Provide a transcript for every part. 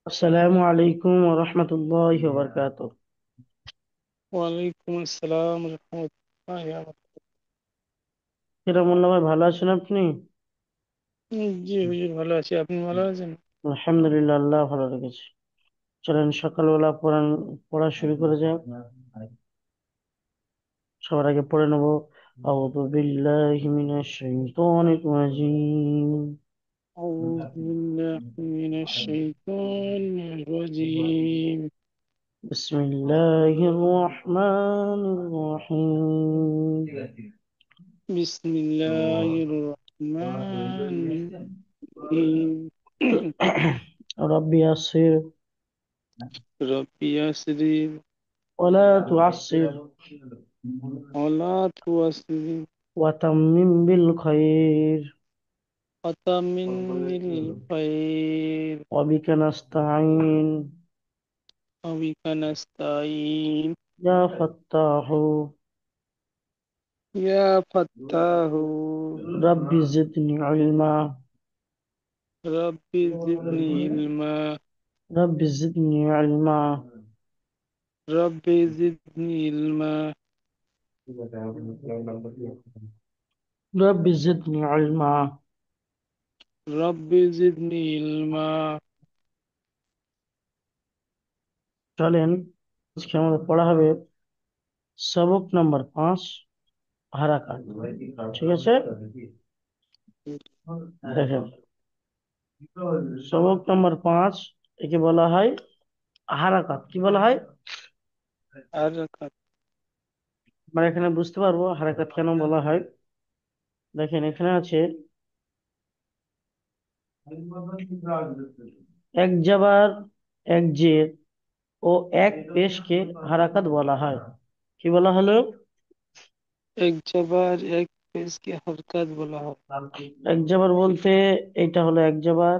আসসালামু আলাইকুম ওয়া রাহমাতুল্লাহি ওয়া বারাকাতুহু। ওয়ালাইকুম আসসালাম রহমতুল্লাহি ওয়া কিরকম ভাই, ভালো আছেন আপনি? জি হুজুর, ভালো আছি। আপনি ভালো আছেন? আলহামদুলিল্লাহ, আল্লাহ ভালো রেখেছে। চলেন সকালবেলা পড়া শুরু করে যাক। সবার আগে পড়ে নেব আউযু বিল্লাহি মিনাশ শাইতানির রাজীম। আউযু বিল্লাহি মিনাশ শাইতানির রাজিম। বিসমিল্লাহির রহমানির রহিম। বিসমিল্লাহির রহমানির রহিম। রব্বি ইয়াসসির রব্বি ইয়াসরিন ওয়ালা তুআসসির ওয়ালা তুয়াসরিন ওয়া তাম্মিম বিল খাইর ওয়াতামিমিল খাইর ওয়া বিকা নাস্তাঈন ওয়াবিকা নাস্তাঈন। ইয়া ফাত্তাহু ইয়া ফাত্তাহু রাব্বি জিদনি ইলমা রব্বি জিদনি ইলমা রাব্বি জিদনি ইলমা রব্বি জিদনি ইলমা রাব্বি জিদনি ইলমা। রব্বি জিদনি ইলমা। চলেন, আজকে আমাদের পড়া হবে সবক নাম্বার 5, হারাকাত। ঠিক আছে, দেখেন সবক নাম্বার 5 একে বলা হয় হারাকাত। কি বলা হয়? হারাকাত। আমরা এখানে বুঝতে পারবো হারাকাত কেন বলা হয়। দেখেন এখানে আছে এক জাবার, এক জের ও এক পেশকে হারাকাত বলা হয়। কি বলা হলো? এক জবর এক পেশকে হরকত বলা হয়। এক জাবার বলতে এটা হলো এক জাবার,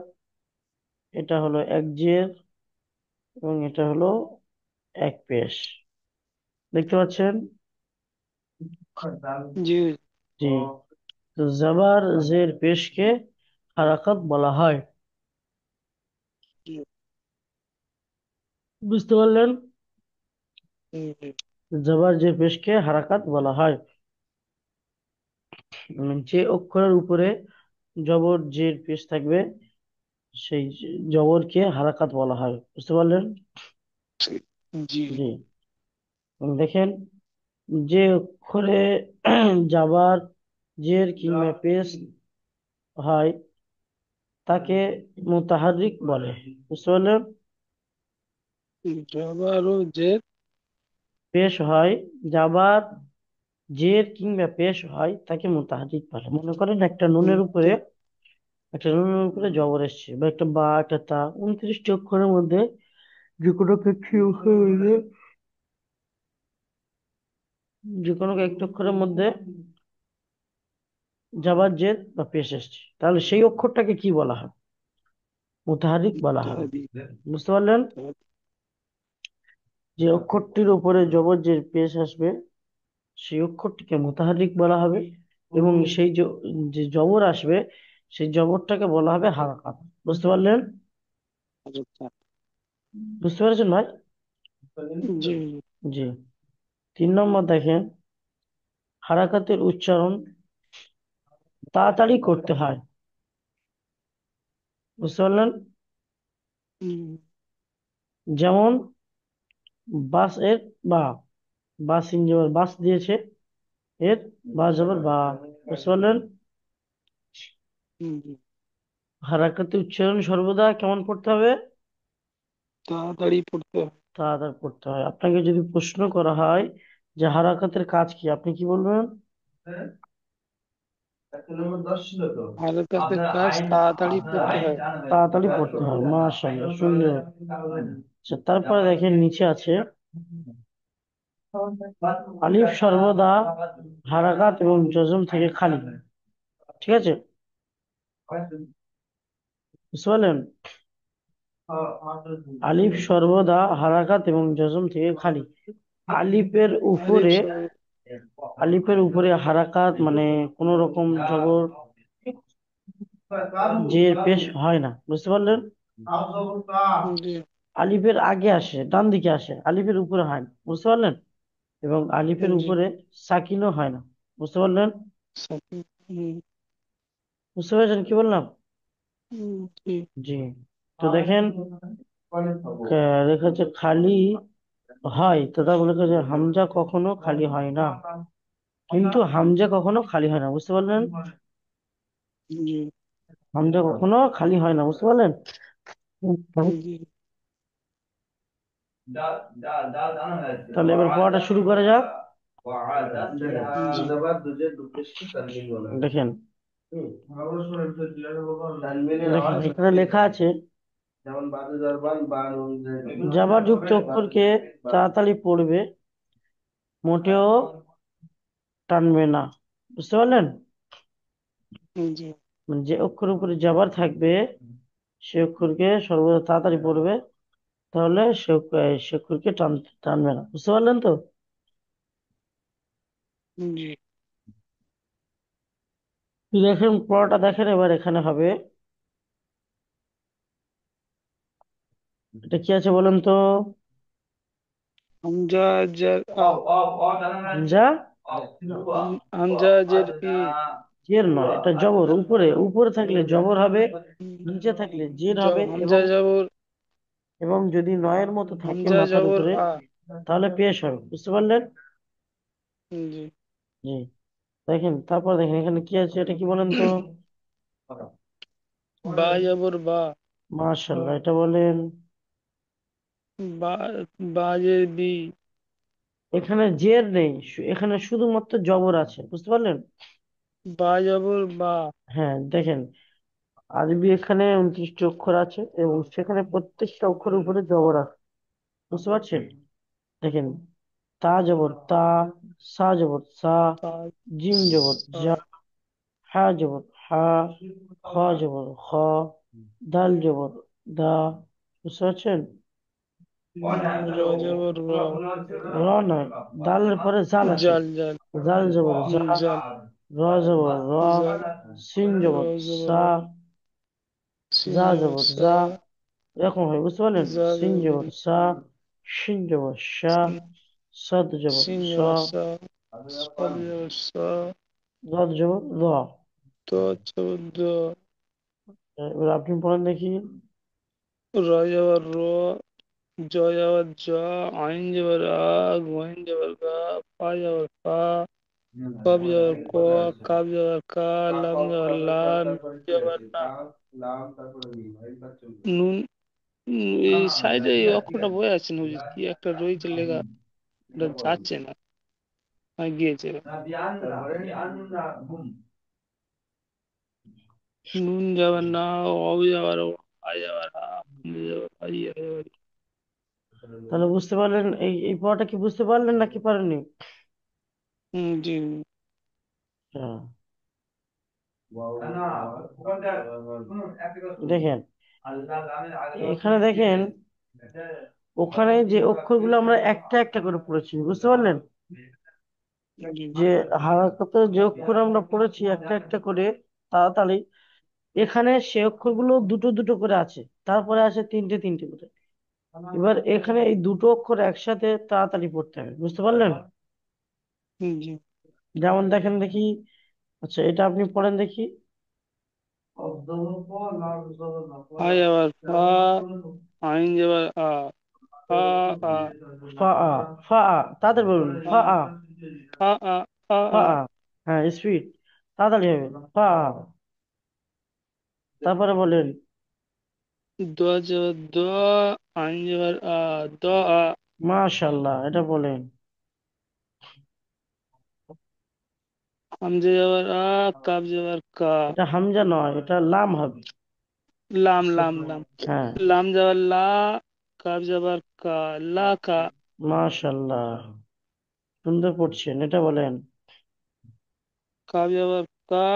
এটা হলো এক জের এবং এটা হলো এক পেশ। দেখতে পাচ্ছেন? জি জি। তো জাবার জের পেশকে হারাকাত বলা হয়। জি বুঝতে পারলেন? জি জাবার জের পেশকে হারাকাত বলা হয়। যে অক্ষরের উপরে জবর জের পেশ থাকবে সেই জবরকে হারাকাত বলা হয়। বুঝতে পারলেন? জি জি। দেখেন, যে অক্ষরে জাবার জের কিংবা পেশ হয় তাকে মুতাহারিক বলে। বুঝতে পারলেন? জবর ও জের। পেশ হয়, জাবার জের কিংবা পেশ হয় তাকে মুতাহারিক বলে। মনে করেন একটা নুনের উপরে জবর এসছে বা একটা বা একটা তা, 29টি অক্ষরের মধ্যে যে কোনো একটি অক্ষরের মধ্যে যে কোনো একটি অক্ষরের মধ্যে জাবার জের বা পেশ এসছে, তাহলে সেই অক্ষরটাকে কি বলা হয়? মুতাহারিক বলা হবে। মুতাহারিক। বুঝতে পারলেন? যে অক্ষরটির উপরে জবর জের পেশ আসবে সেই অক্ষরটিকে মুতাহারিক বলা হবে, এবং সেই যে জবর আসবে সেই জবরটাকে বলা হবে হারাকাত। বুঝতে পারলেন? হারাকাত। বুঝতে পেরেছেন ভাই? জি জি। 3 নম্বর দেখেন, হারাকাতের উচ্চারণ তাড়াতাড়ি করতে হয়। বুঝতে পারলেন? হুম, যেমন বাস এর বা, বাস ইঞ্জিন বাস দিয়েছে, এর বা যাবার বা। বুঝতে পারলেন? জি। হারাকাতের উচ্চারণ সর্বদা কেমন পড়তে হবে? তাড়াতাড়ি পড়তে হবে। তাড়াতাড়ি পড়তে হয়। আপনাকে যদি প্রশ্ন করা হয় যে হারাকাতের কাজ কি, আপনি কি বলবেন? হারাকাতের কাজ তাড়াতাড়ি পড়তে হয়। তাড়াতাড়ি পড়তে হয়, মাশাআল্লাহ, সুন্দর। আচ্ছা, তারপরে দেখেন নিচে আছে আলিফ সর্বদা হারাকাত এবং জজম থেকে খালি। ঠিক আছে, বুঝতে পারলেন? আলিফ সর্বদা হারাকাত এবং জজম থেকে খালি। আলিফের আলিফ উপরে সহ। আলিফের উপরে হারাকাত মানে কোন রকম জবর জের পেশ হয় না। বুঝতে পারলেন? জি আলিফের আগে আসে, ডান দিকে আসে, আলিফের উপরে হয় না, বুঝতে পারলেন? এবং আলিফের জি উপরে সাকিনও হয় না, বুঝতে পারলেন? সাকিন। হুম, বুঝতে পেরেছেন কি বললাম? জি জি। তো দেখেন, লেখা হচ্ছে খালি হয়, তো তা বলে যে হামজা কখনো খালি হয় না, কিন্তু হামজা কখনো খালি হয় না, বুঝতে পারলেন? জি হামজা কখনো খালি হয় না, বুঝতে পারলেন? জি তাহলে এবার পড়াটা শুরু করা যাক। জি দেখেন, দেখেন এখানে লেখা আছে জাবার যুক্ত অক্ষরকে তাড়াতাড়ি পড়বে, মোটেও টানবে না, বুঝতে পারলেন? জি মানে যে অক্ষর উপরে জাবার থাকবে সে অক্ষরকে সর্বদা তাড়াতাড়ি পড়বে, তাহলে সে অক্ষরকে টানবে না, বুঝতে পারলেন তো? জি। দেখেন পড়াটা দেখেন, এবার এখানে হবে, এটা কি আছে বলেন তো? হামজা জার আ। হামজা হামজা জের ই। জের নয়, এটা জবর, উপরে উপরে থাকলে জবর হবে, হুম, নিচে থাকলে জের হবে, হামজা এবং জবর। এবং যদি নয়ের মতো থাকে হামজা মাথার জবর উপরে আ। তাহলে পেশ হবে, বুঝতে পারলেন? জি জি। দেখেন তারপর দেখেন এখানে কি আছে, এটা কি বলেন তো? বা জবর বা। মাশাআল্লাহ, এটা বলেন। বা বা জের বি। এখানে জের নেই, এখানে শুধুমাত্র জবর আছে, বুঝতে পারলেন? বা জবর বা। হ্যাঁ দেখেন, আরবি এখানে 29টি অক্ষর আছে এবং সেখানে প্রত্যেকটা অক্ষরের উপরে জবর আছে, বুঝতে পারছেন? দেখেন, তা জবর তা, সা জবর সা, তা জিম জবর সা। জা, হা জবর হা, খ জবর খ, দাল জবর দা, বুঝতে পারছেন? র জবর র। র নয়, দালের পরে জাল আছে, জাল জাল। জাল জবর জা, জাল র জবর র, জাল। সিন র জবর জবর সা, র। সিন জা জবর জবর সা। জা, এরকম হয়, বুঝতে পারলেন? জা সিন জবর জবর সা, শিন জবর সা, সিন। সাদ জবর সিন স, জবর সা। সাদ জবর সা। দাদ জবর দ। ত জবর দ। এবার আপনি পড়েন দেখি। র জবর র। জ জবর জ। আইন জবর আ। গইন জবর গা। ফা জবর ফা। কব জবর ক। কাব জবর কা। লাম জবর লা। নুন জবর না। নুন। এই সাইডে এই অক্ষরটা বয়ে আছে না, হুজুর কি একটা রয়েছে লেখা, ওটা যাচ্ছে না। হ্যাঁ গিয়েছে। নুন যাবার না। অব যাবার ও। আ যাবার আ। হামজা যাবার আই, আ যাবার ই। তাহলে বুঝতে পারলেন, এই পড়াটা কি বুঝতে পারলেন নাকি পারেননি? জি হ্যাঁ। দেখেন এখানে দেখেন, ওখানে যে অক্ষরগুলো আমরা একটা একটা করে পড়েছি, বুঝতে পারলেন? জি যে হারাকাতে যে অক্ষর আমরা পড়েছি একটা একটা করে তাড়াতাড়ি, এখানে সে অক্ষরগুলো দুটো দুটো করে আছে, তারপরে আছে তিনটে তিনটে করে। এবার এখানে এই দুটো অক্ষর একসাথে তাড়াতাড়ি পড়তে হবে, বুঝতে পারলেন? জি। যেমন দেখেন দেখি, আচ্ছা এটা আপনি পড়েন দেখি। আ যাবার ফা। আইন যাবার আ। ফা আ। ফা আ, ফা আ, তাদের বলুন ফা ফা আ, ফা আ। ফা ফা আ। আ, হ্যাঁ স্পিড, তাড়াতাড়ি হবে, ফা আ। তারপরে বলেন, দ যাবার দ। আইন যাবার আ। দ আ। মাশাল্লাহ, এটা বলেন। হামজা যাবার আ। কাব যাবার কা। এটা হামজা নয়, এটা লাম হবে। লাম লাম লাম। হ্যাঁ, লাম যাবার লা। কাব যাবার কা। লা কা। মাশাল্লাহ, সুন্দর পড়ছেন, এটা বলেন। কাব যাবার কা।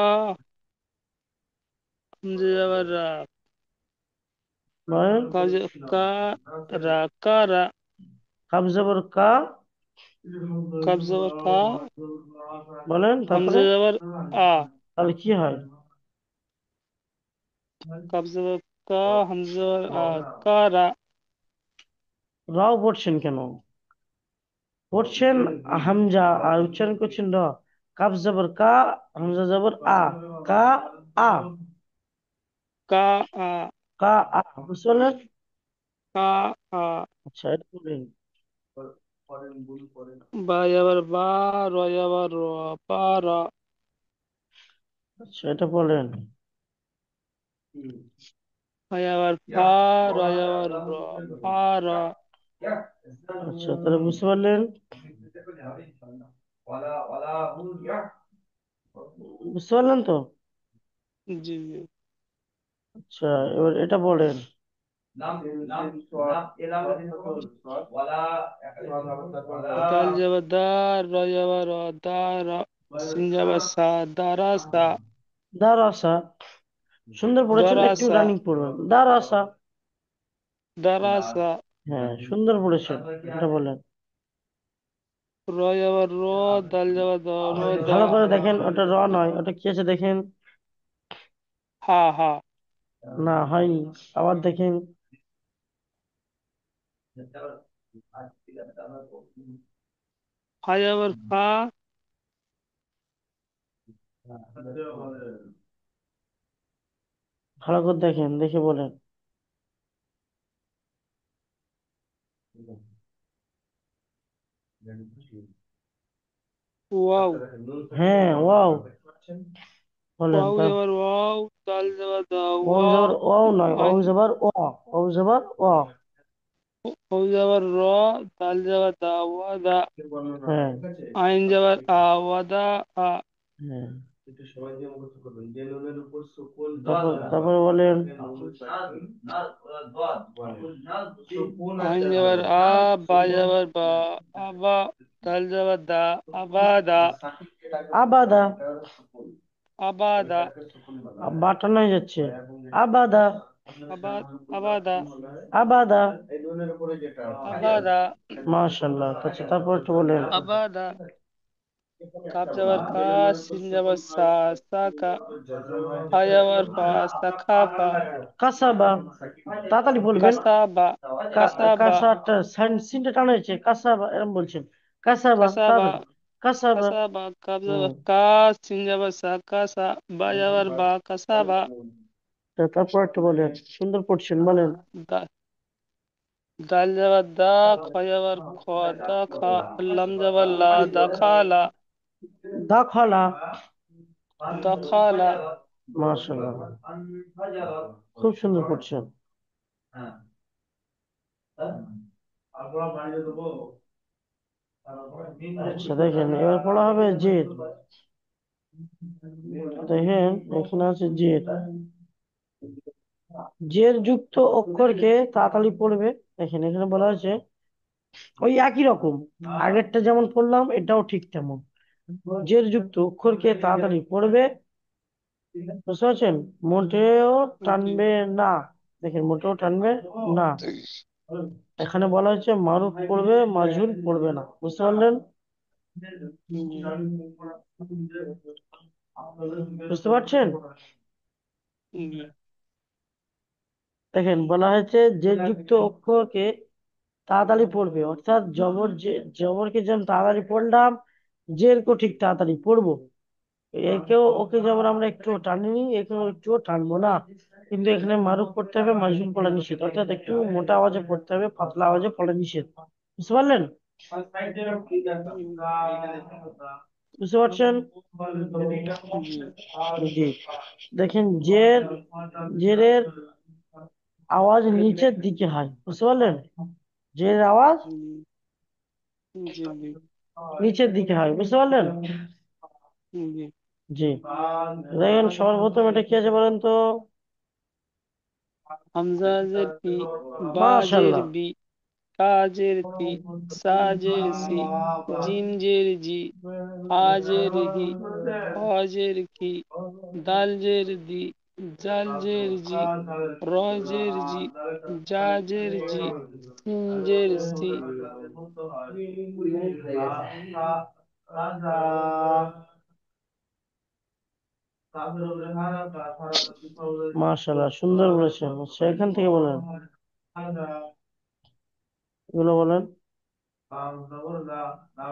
হামজা যাবার রা। বলেন, কা। রা কা রা। কাব জবর কা, কাব যাবার কা। বলেন তারপরে, হামজা যাবার আ। তাহলে কি হয়? কাব যাবার কা, হামজা জবর কারা। রাও পড়ছেন কেন? পড়ছেন হামজা আর উচ্চারণ করছেন র। কাফ জবর কা, হামজা জবর আ। কা আ। কা আ। কা আ, বুঝতে পারলেন? কা আ। আচ্ছা, এটা বলেন। বা যাবার বা, র যাবার র, পারা। আচ্ছা, এটা বলেন। ফা যাবার ফা, র যাবার র, ফারা। আচ্ছা, তাহলে বুঝতে পারলেন? বুঝতে পারলেন তো? জি জি। আচ্ছা, এবার এটা বলেন। দাল যাবার দা, র যাবার র, দা রা। সিন যাবার সা, দারাসা। দারাসা। সুন্দর পড়েছেন, একটু দরাসা, রানিং পড়বেন। দারাসা। দারাসা। হ্যাঁ, সুন্দর পড়েছেন। এটা বলেন। র যাবার র, দাল যাবার দ, র দা। ভালো করে দেখেন, ওটা র নয়, ওটা কি আছে দেখেন। হা হা। না, হয়নি। আবার দেখেন। ফা যাবার ফা। ভালো করে দেখেন, দেখে বলেন। ওয়াও। হ্যাঁ, ওয়াও। বলেন ওয়াও তার। যাবার ওয়াও, দাল যাবার দা, ওয়াও ওয়া। জবর ওয়াও নয়, ওয়াও আইন, জবর ও। ওয়াও জবর ও। ও যাবার র, দাল যাবার দা, ওয়া দা। হ্যাঁ। আইন যাবার আ, ওয়াদা আ। হ্যাঁ। তারপর বলেন। আইন যাবার আ, বা যাবার বা, আবা। দাল যাবার দা, আবাদা। আবাদা। আবাদা। বাটানো হয়ে যাচ্ছে। আবাদা। আবাদ, আবাদা। আবাদা। আবাদা। মাশাল্লাহ। আচ্ছা, তারপর একটু বলেন। আবাদা। কাপ যাবার কা, সিন যাবার সা, সাকা। ফা যাবার ফা, সাখাফা। কাসাবা। তাড়াতাড়ি বলবেন। কাসাবা। কাসাবা। কাসাটা সিনটা টানা হয়েছে, কাসাবা এরকম বলছেন। Cassava, cassava. তাড়াতাড়ি। কাসাবা। কাসাবা। কাপ হুম। যাবার কা, সিন যাবার সা, কাসা। বা যাবার বা, কাসাবা। তারপর একটু বলেন, সুন্দর পড়ছেন, বলেন। দা- দাল যাবার দা, খ যাবার খ, দা খা। লাম যাবার লা, দাখালা। দাখলা। দাখালা। মাশাআল্লাহ, খুব সুন্দর পড়ছেন। আচ্ছা, দেখেন এবার পড়া হবে জেদ। দেখেন, এখানে আছে জেদ। জের যুক্ত অক্ষরকে তাড়াতাড়ি পড়বে। দেখেন, এখানে বলা হয়েছে ওই একই রকম, আগেরটা যেমন পড়লাম এটাও ঠিক তেমন। জের যুক্ত অক্ষরকে তাড়াতাড়ি পড়বে, বুঝতে পারছেন? মোটেও জি টানবে না। দেখেন, মোটেও টানবে না। এখানে বলা হচ্ছে মারুফ পড়বে, মাজহুর পড়বে না, বুঝতে পারলেন? জি বুঝতে পারছেন? জি। দেখেন, বলা হয়েছে যে যুক্ত অক্ষরকে তাড়াতাড়ি পড়বে, অর্থাৎ জবরকে যেমন তাড়াতাড়ি পড়লাম, জেরকেও ঠিক তাড়াতাড়ি পড়বো। একেও ওকে যেমন আমরা একটু টানিনি, একেও একটুও টানবো না। কিন্তু এখানে মারুফ পড়তে হবে, মাজহুর পড়া নিষেধ, অর্থাৎ একটু মোটা আওয়াজে পড়তে হবে, পাতলা আওয়াজে পড়া নিষেধ। বুঝতে পারলেন? বুঝতে পারছেন? জি জি। দেখেন, জেরের আওয়াজ নিচের দিকে হয়, বুঝতে পারলেন? জেরের আওয়াজ জি জি জি নিচের দিকে হয়, বুঝতে পারলেন? জি। জি। দেখেন, সর্বপ্রথম এটা কি আছে বলেন তো? হামজাজের পি, বাজের মাশাল্লাহ। বি, কাজের পি, সাজের সি, জিমজের জি, হাজের হি, হজের কি, দালজের দি, জালজের জি, রজের জি, জাজের জি, সিনজের সি। মাশাআল্লাহ, সুন্দর বলেছেন। সেখান থেকে বলেন, এগুলো বলেন।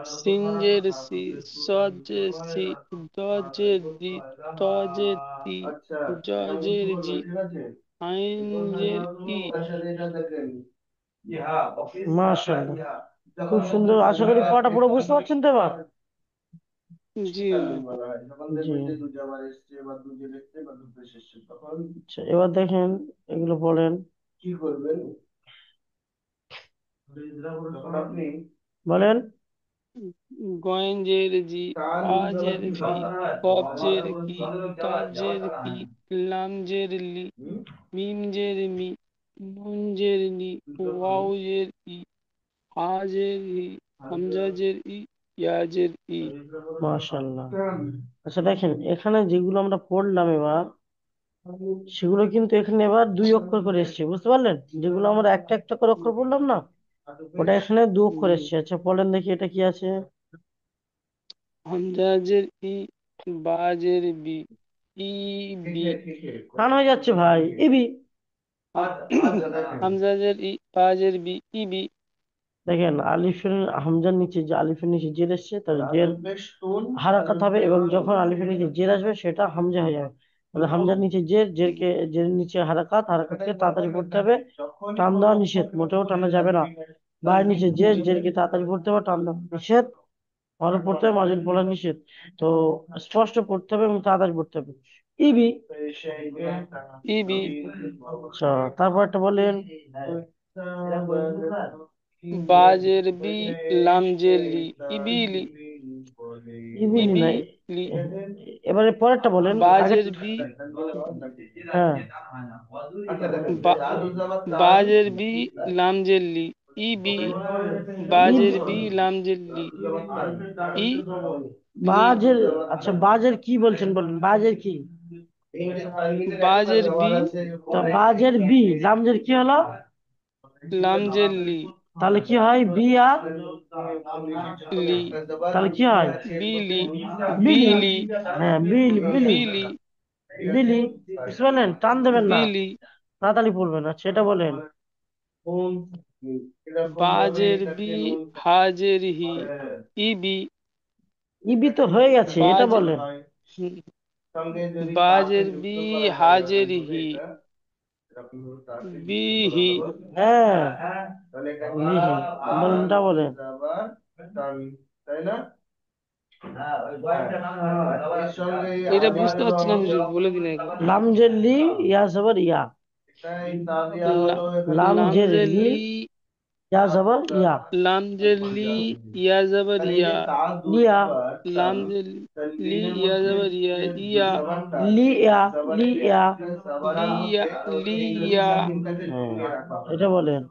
সিনজের সি, সজের সি, দজের দি, তজের তি, জজের জি, আইনজের ই। মাশাআল্লাহ, খুব সুন্দর। আশা করি পড়াটা পুরো বুঝতে পারছেন তো এবার। জি আচ্ছা, এবার দেখেন, এগুলো বলেন, বলেন। গয়েঞ্জের জি, ফাজের ফি, কবজের কি, তজের কি, লামজের লি, মিমজের মি, নুনজের নি, ওয়াউজের ই, হাজের ই, হামজাজের ই, ইয়াজের ই। মাশাআল্লাহ। আচ্ছা দেখেন, এখানে যেগুলো আমরা পড়লাম এবার, সেগুলো কিন্তু এখানে এবার দুই অক্ষর করে এসেছে, বুঝতে পারলেন? যেগুলো আমরা একটা একটা করে অক্ষর পড়লাম না, ওটা এখানে দু অক্ষর এসেছে। আচ্ছা বলেন দেখি, এটা কি আছে? হামজাজের ই, বাজের বি, ই বি। কান হয়ে যাচ্ছে ভাই, এবি। হাম- হামজাজের ই, বাজের বি, ই বি। দেখেন, আলিফের হামজার নিচে যে আলিফের নিচে জের এসছে, তার জের হারাকাত হবে, এবং যখন আলিফের নিচে জের আসবে সেটা হামজা হয়ে যাবে। তাহলে হামজার নিচে জের, জের নিচে হারাকাত, হারাকাতকে তাড়াতাড়ি পড়তে হবে। টান দেওয়া নিষেধ, মোটেও টানা যাবে না। বায়ের নিচে জের, জেরকে তাড়াতাড়ি পড়তে হবে, টান দেওয়া নিষেধ। ভালো পড়তে হবে, মাঝে পড়া নিষেধ। তো স্পষ্ট পড়তে হবে এবং তাড়াতাড়ি পড়তে হবে। ইবি। E B. আচ্ছা, তারপর একটা বলেন। বাজের বি, লামজের লি, ইবিলি, ইবিনি নাই। ইবিলি। এবারে পরেরটা বলেন আগে। বাজের বি, হ্যাঁ। বা- বাজের বি, লামজের লি, ই বি। বাজের বি, লামজের লি, ই লি। বাজের, আচ্ছা বাজের কি বলছেন, বলুন বাজের কি? বাজের বি, তা বাজের বি, লামজের কি হলো? লামজের লি, তাহলে কি হয়, বি আর? লি, তাহলে কি হয়? বিলি, বিলি। বিলি, হ্যাঁ, বিলি বিলি। বিলি, বিলি, বুঝতে পারলেন? টান দেবেন না, বিলি। তাড়াতাড়ি পড়বেন। আচ্ছা, এটা বলেন। বাজের বি, হাজের হি, ইবি। ইবি তো হয়ে গেছে, এটা বাজ বলেন। হুম, বাজের বি, হাজের হি, বিহি। হ্যাঁ, লিহি। বলেন, এটা বলেন। এটা বুঝতে পারছি না হুজুর, বলে দিন একবার। লামজের লি, ইয়া জবর ইয়া। লা- লামজের লামজের লি, লি, ইয়া জবর ইয়া। লামজের লি, ইয়া জবর ইয়া। লিয়া। লামজের লি, ইয়া জবর ইয়া, ইয়া। লিয়া। লিয়া। লিয়া, লিয়া। হ্যাঁ, এটা বলেন।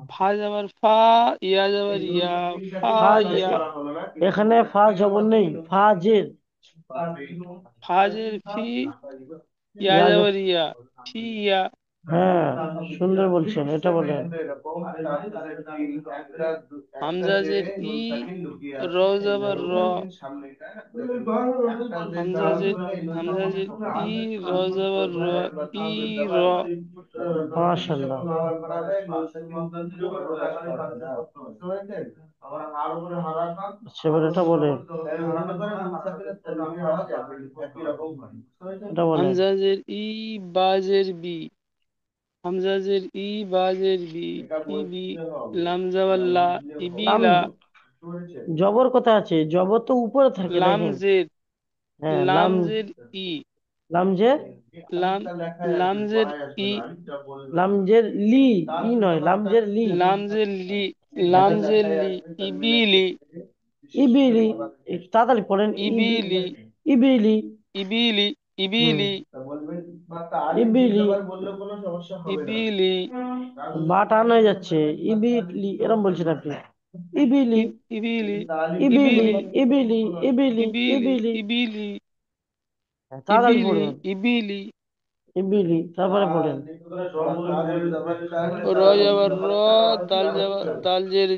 ফা যাবার ফা, ইয়া যাবার ইয়া, ফা ফা, ইয়া। এখানে ফা জবর নেই, ফা জের। ফাজের ফি, ইয়া ইয়া যাবার ইয়া, ফি ইয়া। হ্যাঁ, সুন্দর বলছেন, এটা বলেন। হামজাজের ই, র যাবার র। হামজাজের হামজাজের ই, র যাবার র, ই র। মাশাআল্লাহ। আচ্ছা, এবার এটা বলেন। এটা বলেন। হামজাজের ই, বাজের বি। হামজাজের ই, বাজের বি, ই বি। লাম যাবার লা, লাম, ইবিলা। জবর কোথায় আছে? জবর তো উপরে থাকে, দেখেন। লামজের, হ্যাঁ, লাম। লামজের ই, লামজের, লাম, লামজের ই, লামজের লি। ই নয়, লামজের লি। লামজের লি, লামজের লি, ইবিলি, ইবিলি। একটু তাড়াতাড়ি পড়েন। ইবিলি, ইবিলি। ইবিলি, হুম। ইবিলি, ইবিলি। ইবিলি, বা টান হয়ে যাচ্ছে। ইবিলি, এরকম বলছেন আপনি। ইবিলি। ইবিলি, ইবিলি। ইবিলি, ইবিলি। ইবিলি। ইবিলি, ইবিলি। ইবিলি, হ্যাঁ, তাড়াতাড়ি ইবিলি, পড়ুন। ইবিলি, ইবিলি, তারপরে বলেন। র যাবার র, দাল জের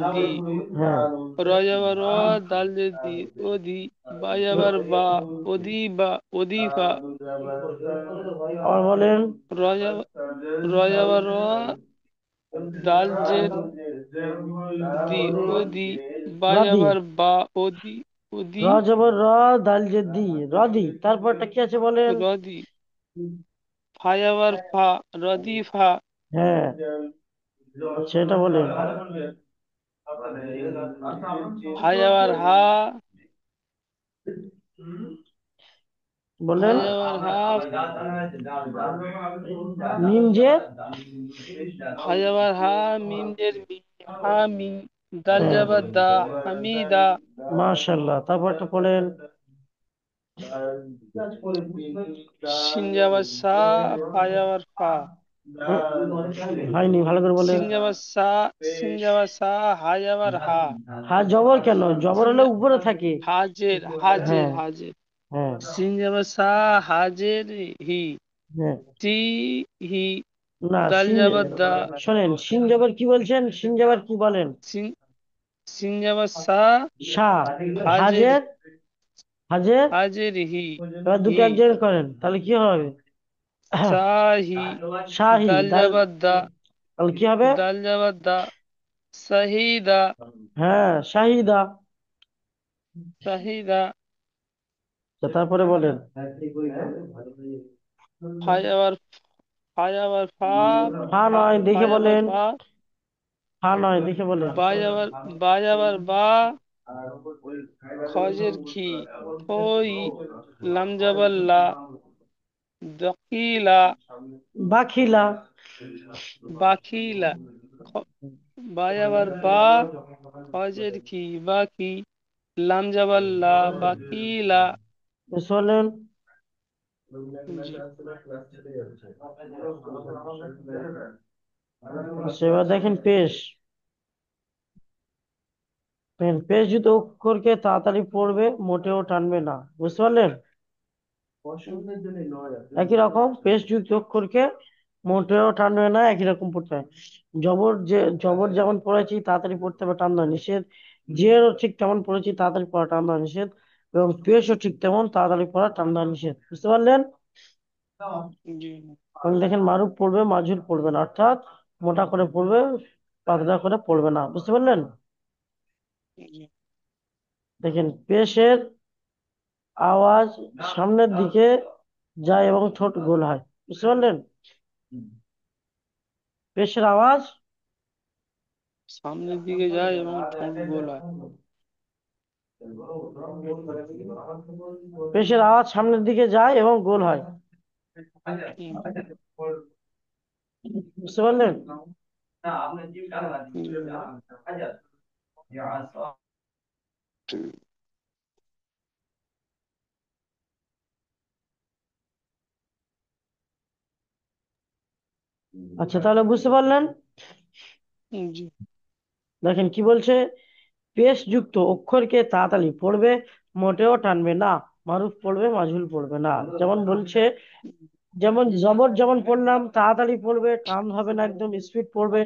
দি, হ্যাঁ। র যাবার র, দাল জের দি, অধি, বা যাবার বা, অধি বা, অধিফা, আর বলেন। র যাবার র যাবার র, দাল জের দি, অধি, বা রাদি। যাবার বা, অধি, র অধি, জবর র, দাল যে দি, রদি, তারপরটা কি আছে বলেন। রদি, ফা যাবার ফা, রদি ফা, হ্যাঁ, সেটা বলেন। হা যাবার হা, হা বলেন। যাবার হা, মিম যে। হা যাবার হা, মিম জের মি, হা মি, দাল হ্যাঁ, যাবার দা, হামিদা, মাশাল্লাহ, তারপরটা বলেন। শিন যাবার সা, ফা যাবার ফা, হয়নি, ভালো করে বলেন। সিন যাবার সা, সিন যাবার সা, হা যাবার হা, হ্যাঁ, জবর কেন? জবর হলে উপরে থাকে। হাজের, হাজের, হ্যাঁ। হাজের, হ্যাঁ। সিন যাবার সা, হাজের হি, হ্যাঁ। তি হি, না, দাল যাবার দা, শোনেন, সিন জবর কি বলছেন? সিন জবর কি বলেন? সিন, সিন যাবার সা, শাহ। হাজের, হাজের। হাজের। হাজের হি, এবার দুটো হি, একজন করেন, তাহলে কি হবে? সাহি, শাহি দাল দাল। যাবার দা, তাহলে কি হবে? দাল যাবার দা, সাহিদা, হ্যাঁ, শাহিদা। সাহিদা, তো তারপরে বলেন। ফা যাবার, ফা যাবার ফা, ফা নয়, ফা দেখে যাবার বলেন। ফা, ফা নয়, দেখে বলেন। বা যাবার, বা যাবার বা, খজের খি, খই, লাম যাবার লা, দকিলা, বাখিলা। বাখিলা, খ- বা যাবার বা, খজের কি, বাকি, লাম যাবার লা, বাকিলা, বুঝতে পারলেন? জি, সেবার দেখেন পেশ। পেশ যদি অক্ষরকে তাড়াতাড়ি পড়বে, মোটেও টানবে না। বুঝতে পারলেন? হুম, একই রকম পেশ যুক্ত অক্ষরকে মোটেও টানবে না, একই রকম পড়তে হয়। জবর যেমন পড়েছি তাড়াতাড়ি পড়তে হবে, টান দেওয়া নিষেধ। জেরও ঠিক তেমন পড়েছি তাড়াতাড়ি পড়া, টান দেওয়া নিষেধ। এবং পেশও ঠিক তেমন তাড়াতাড়ি পড়া, টান দেওয়া নিষেধ। বুঝতে পারলেন? জি, এখন দেখেন, মারুফ পড়বে, মাজহুর পড়বে না, অর্থাৎ মোটা করে পড়বে, পাতলা করে পড়বে না। বুঝতে পারলেন? জি, দেখেন, পেশের আওয়াজ সামনের দিকে যায় এবং ঠোঁট গোল হয়। বুঝতে পারলেন? পেশের আওয়াজ সামনের দিকে যায় এবং ঠোঁট গোল হয়। পেশের আওয়াজ সামনের দিকে যায় এবং গোল হয়। হুম, বুঝতে পারলেন? জি, আচ্ছা, তাহলে বুঝতে পারলেন? জি, দেখেন কি বলছে। পেশ যুক্ত অক্ষরকে তাড়াতাড়ি পড়বে, মোটেও টানবে না। মারুফ পড়বে, মাজহুল পড়বে না। যেমন বলছে, যেমন জবর যেমন পড়লাম তাড়াতাড়ি পড়বে, টান হবে না, একদম স্পিড পড়বে।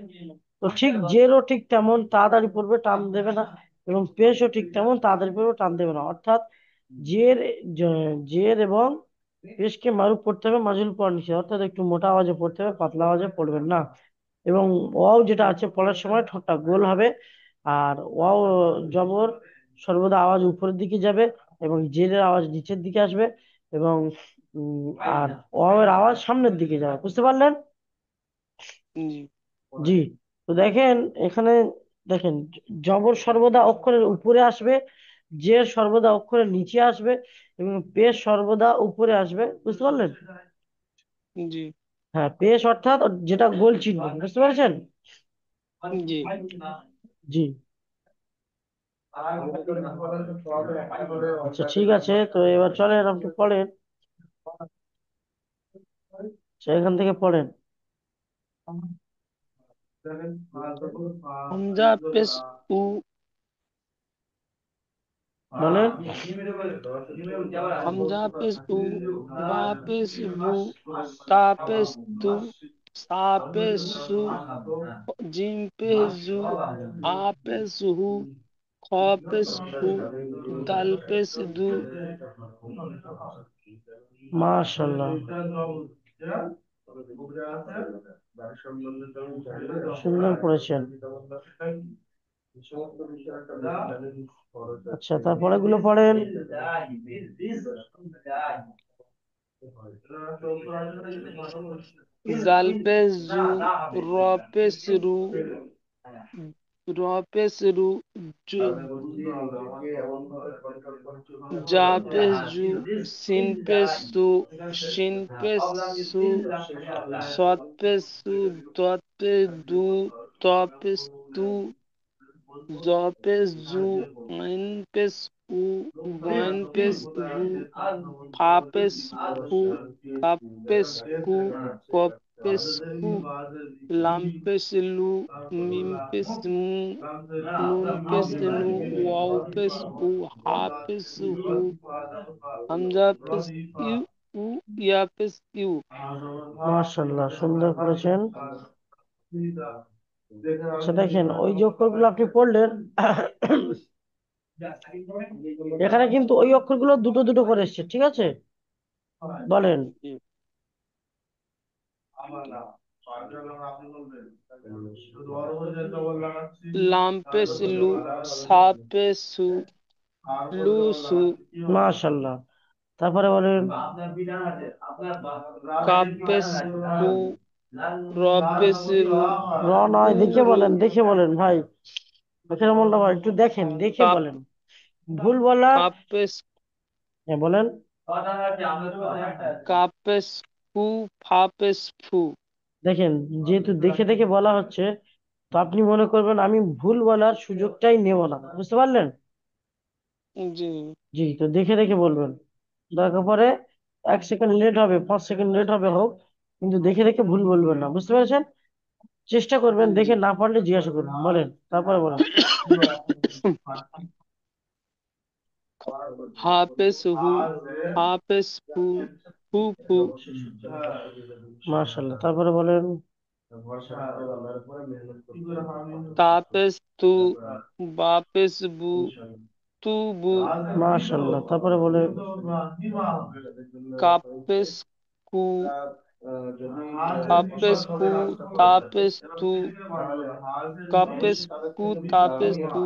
তো ঠিক জেরও ঠিক তেমন তাড়াতাড়ি পড়বে, টান দেবে না। এবং পেশও ঠিক তেমন তাড়াতাড়ি পড়বে, টান দেবে না। অর্থাৎ জের জের এবং পেশকে মারুফ পড়তে হবে, মাজহুল পড়া নিষেধ। অর্থাৎ একটু মোটা আওয়াজে পড়তে হবে, পাতলা আওয়াজে পড়বেন না। এবং ওয়াও যেটা আছে পড়ার সময় ঠোঁটটা গোল হবে। আর ওয়াও জবর সর্বদা আওয়াজ উপরের দিকে যাবে, এবং জেরের আওয়াজ নিচের দিকে আসবে। এবং উম, আর ওয়াও এর আওয়াজ সামনের দিকে যাবে। বুঝতে পারলেন? জি, জি। তো দেখেন এখানে, দেখেন, জবর সর্বদা অক্ষরের উপরে আসবে, জের সর্বদা অক্ষরের নিচে আসবে, এবং পেশ সর্বদা উপরে আসবে। বুঝতে পারলেন? জি, হ্যাঁ, পেশ অর্থাৎ যেটা গোল চিহ্ন। বুঝতে পারছেন? জি, জি। আচ্ছা, ঠিক আছে, তো এবার চলেন আপনি পড়েন। আচ্ছা, এখান থেকে পড়েন। হামজা পেশ উ, বলেন। হামজা পেশ উ, বা পেশ বু, তা পেশ তু, সা পেশ সু, জিম পেশ জু, আ পেশ হু, খ পেশ খু, দাল পেশ দু। মাশাআল্লাহ, সুন্দর পড়েছেন। আচ্ছা, তারপরে গুলো পড়েন। জাল পেশ জু, র পেশ রু, র পেশ রু, জু- জা পেশ জু, সিন পেশ সু, শিন পেশ সু, সৎ পেশ সু, দত পেশ দু, ত পেশ তু, জ পেশ জু, আইন পেশ উ, গইন পেশ গু, ফা পেশ ফু, কাপ পেশ কু, কপ পেশ কু, লাম পেশ লু, মিম পেশ মু, নুন পেশ নু, ওয়াও পেশ উ, হা পেশ হু, হামজা পেশ ইউ, উ, ইয়া পেশ ইউ। মাশাআল্লাহ, সুন্দর করেছেন। আচ্ছা দেখেন, ওই যে অক্ষরগুলো আপনি পড়লেন, এখানে কিন্তু ওই অক্ষরগুলো দুটো দুটো করে এসছে, ঠিক আছে? বলেন। জি। লাম পেশ লু, সা পেশ সু, লু সু, মাশাআল্লাহ, তারপরে বলেন। কাপ পেশ কু, র পেশ রু, র নয়, কু দেখে রু, বলেন, দেখে বলেন ভাই। দেখেন মোল্লা ভাই, একটু দেখেন, দেখে কাপ বলেন। ভুল বলার। কাপ পেশ হ্যাঁ বলেন। কাপ পেশ কু, ফা পেশ ফু। দেখেন, যেহেতু দেখে দেখে বলা হচ্ছে, তো আপনি মনে করবেন আমি ভুল বলার সুযোগটাই নেব না, বুঝতে পারলেন? জি। জি, তো দেখে দেখে বলবেন। দরকার পরে 1 সেকেন্ড লেট হবে, 5 সেকেন্ড লেট হবে হোক, কিন্তু দেখে দেখে ভুল বলবেন না, বুঝতে পেরেছেন? চেষ্টা করবেন, দেখে জি। না পারলে জিজ্ঞাসা করবেন। বলেন, তারপরে বলেন। হা পেশ হু, ফা পেশ ফু, ফু ফু, মাশাআল্লাহ, তারপরে বলেন। তা পেশ তু, বা পেশ বু, তু বু, মাশাআল্লাহ, তারপরে বলেন। কাপ পেশ কু, ফা পেশ কু, তা পেশ তু, কা পেশ কু, তা পেশ তু,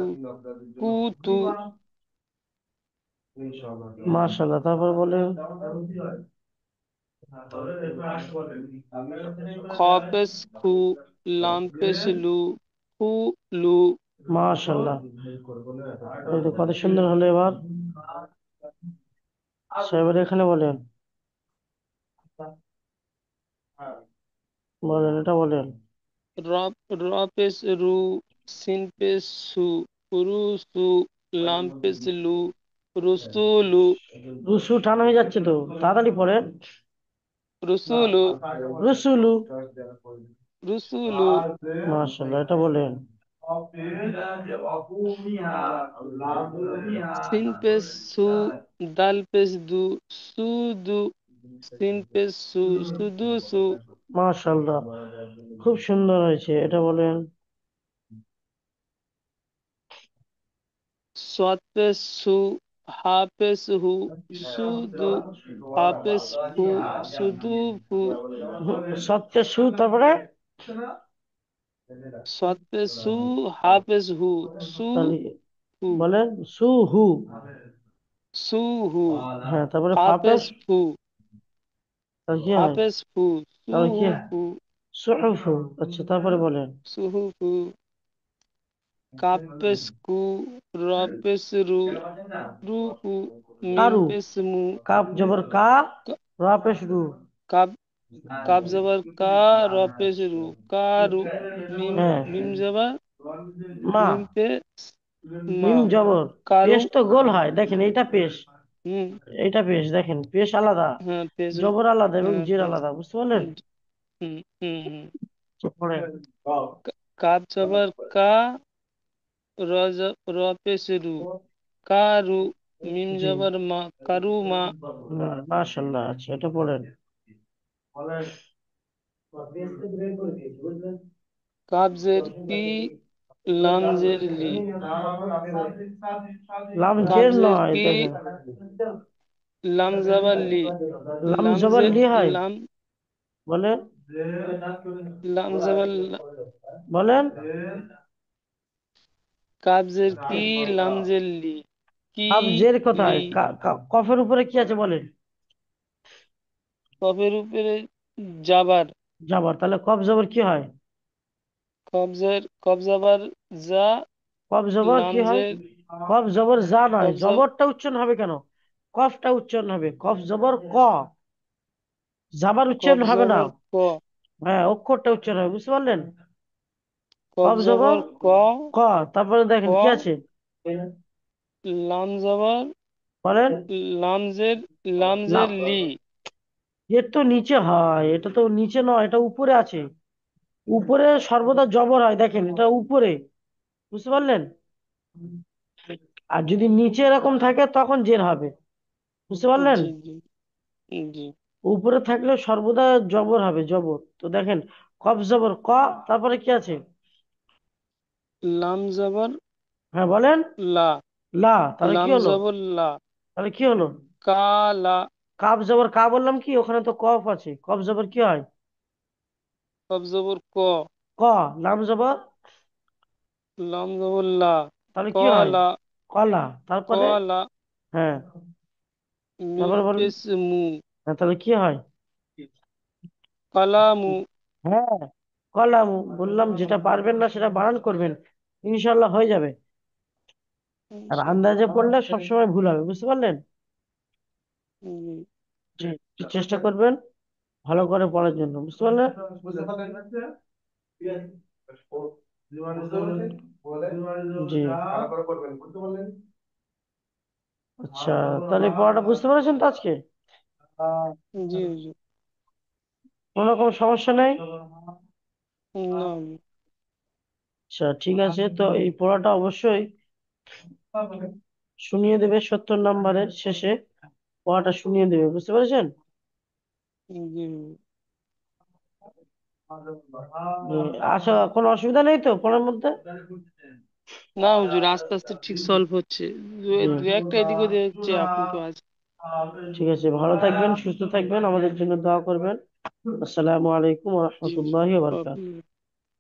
কু তু, মাশাআল্লাহ, তারপরে বলেন। খ পেশ খু, লাম পেশ লু, ফু লু, মাশাআল্লাহ, এই তো কত সুন্দর হলো এবার। আচ্ছা, এবার এখানে বলেন, বলেন, এটা বলেন। র র পেশ রু, সিন পেশ সু, রু সু, লাম পেশ লু, রুসুলু, রুসু টান হয়ে যাচ্ছে তো, তাড়াতাড়ি পড়েন। রুসুলু, রুসুলু। রুসুলু, মাশাআল্লাহ, এটা বলেন। সিন পেশ সু, দাল পেশ দু, সুদু, সিন পেশ সু, সুদু সু, মাশাআল্লাহ, খুব সুন্দর হয়েছে, এটা বলেন। সাত পেশ সু, হা পেশ হু, সুদু, ফা পেশ ফু, সুদু ফু, সত্যে সু, তারপরে সাত পেশ সু, হা পেশ হু, সু তাহলে হু, বলেন সু হু। সু হু, হ্যাঁ, তারপরে ফা ফাপেস। পেশ ফু, তাহলে কি ফা হয়? পেশ ফু, সু তাহলে কি হু হয়? ফু, সুহুফু। আচ্ছা, তারপরে বলেন। সুহু ফু, কাপ পেশ কু, র পেশ রু, রু হু, মিম কারু। পেশ মু, কাপ জবর কা, রা পেশ রু। কাপ কাপ জবর কা, র পেশ রু, কারু, মিম হ্যাঁ। মিম জবর মা। মিম পে মা, মিম জবর। কারু। পেশ তো গোল হয়, দেখেন এইটা পেশ। হুম। এইটা পেশ, দেখেন পেশ আলাদা, হ্যাঁ পেশ। জবর আলাদা এবং হ্যাঁ জের পেশ। আলাদা, বুঝতে পারলেন? হুম হুম হুম। পরে কাপ জবর কা, র পেশ রু, কারু, মিম জবর মা, কারু মা। মাশাল্লাহ, আচ্ছা এটা পড়েন। কাবজের কি, লামজের লি। লামজের কাবজের নয়, কি, দেখেন। লাম জবর লি। লাম জবর লামজের লি হয়। লাম, বলেন। লাম জবর বলেন। কাবজের কি, লামজের লি। কি, কাব জের কোথায়? লি। কফের উপরে কি আছে বলেন? কফের উপরে জাবার। জবর, তাহলে কফ জবর কি হয়? কবজাবার যা। কফ জবর কি হয়? লামজের কফ জবর যা নয়, কবজা, জবরটা উচ্চারণ হবে কেন? কফটা উচ্চারণ হবে, কফ জবর ক, জাবার উচ্চারণ হবে না। কবজাবার ক। হ্যাঁ, অক্ষরটা উচ্চারণ হবে, বুঝতে পারলেন? কফ জবর কবজাবার ক। ক, তারপরে দেখেন কি ক, আছে। লাম জবর, বলেন। লামজের, লাম, লামজের লি। এর তো নিচে হয়, এটা তো নিচে নয়, এটা উপরে আছে। উপরে সর্বদা জবর হয়, দেখেন এটা উপরে, বুঝতে পারলেন? আর যদি নিচে এরকম থাকে তখন জের হবে, বুঝতে পারলেন? জি জি জি। উপরে থাকলে সর্বদা জবর হবে, জবর। তো দেখেন, কফ জবর ক, তারপরে কি আছে? লাম জবর হ্যাঁ বলেন। লা। লা, তাহলে কি লাম হলো? জবর লা। তাহলে কি হলো? কালা। কাফ জবর কা বললাম, কি ওখানে তো কফ আছে, কফ জবর কি হয়? কব জবর ক। ক। লাম জবর, লাম জবর লা। তাহলে কি হয়? কলা। কলা, তারপরে? কলা। হ্যাঁ, মিম তারপরে বলেন। পেশ মু। হ্যাঁ, তাহলে কি হয়? কালামু। হ্যাঁ, কলাম। বললাম যেটা পারবেন না সেটা বানান করবেন, ইনশাল্লাহ হয়ে যাবে। আর আন্দাজে পড়লে সবসময় ভুল হবে, বুঝতে পারলেন? জি জি, একটু চেষ্টা করবেন ভালো করে পড়ার জন্য, বুঝতে পারলেন? জি। আচ্ছা, তাহলে পড়াটা বুঝতে পেরেছেন তো আজকে? জি জি। কোনো রকম সমস্যা নেই? না। আচ্ছা ঠিক আছে, তো এই পড়াটা অবশ্যই শুনিয়ে দেবে 70 নম্বরের শেষে, পড়াটা শুনিয়ে দেবে, বুঝতে পেরেছেন? জি। জি, আচ্ছা, কোনো অসুবিধা নেই তো পড়ার মধ্যে? না হুজুর, আস্তে আস্তে ঠিক সলভ হচ্ছে। জি, দু একটা এদিক ওদিক হচ্ছে এখন তো আজ। ঠিক আছে, ভালো থাকবেন, সুস্থ থাকবেন, আমাদের জন্য দোয়া করবেন। আসসালামু আলাইকুম ওয়া রাহমাতুল্লাহি ওয়া বারাকাতুহু।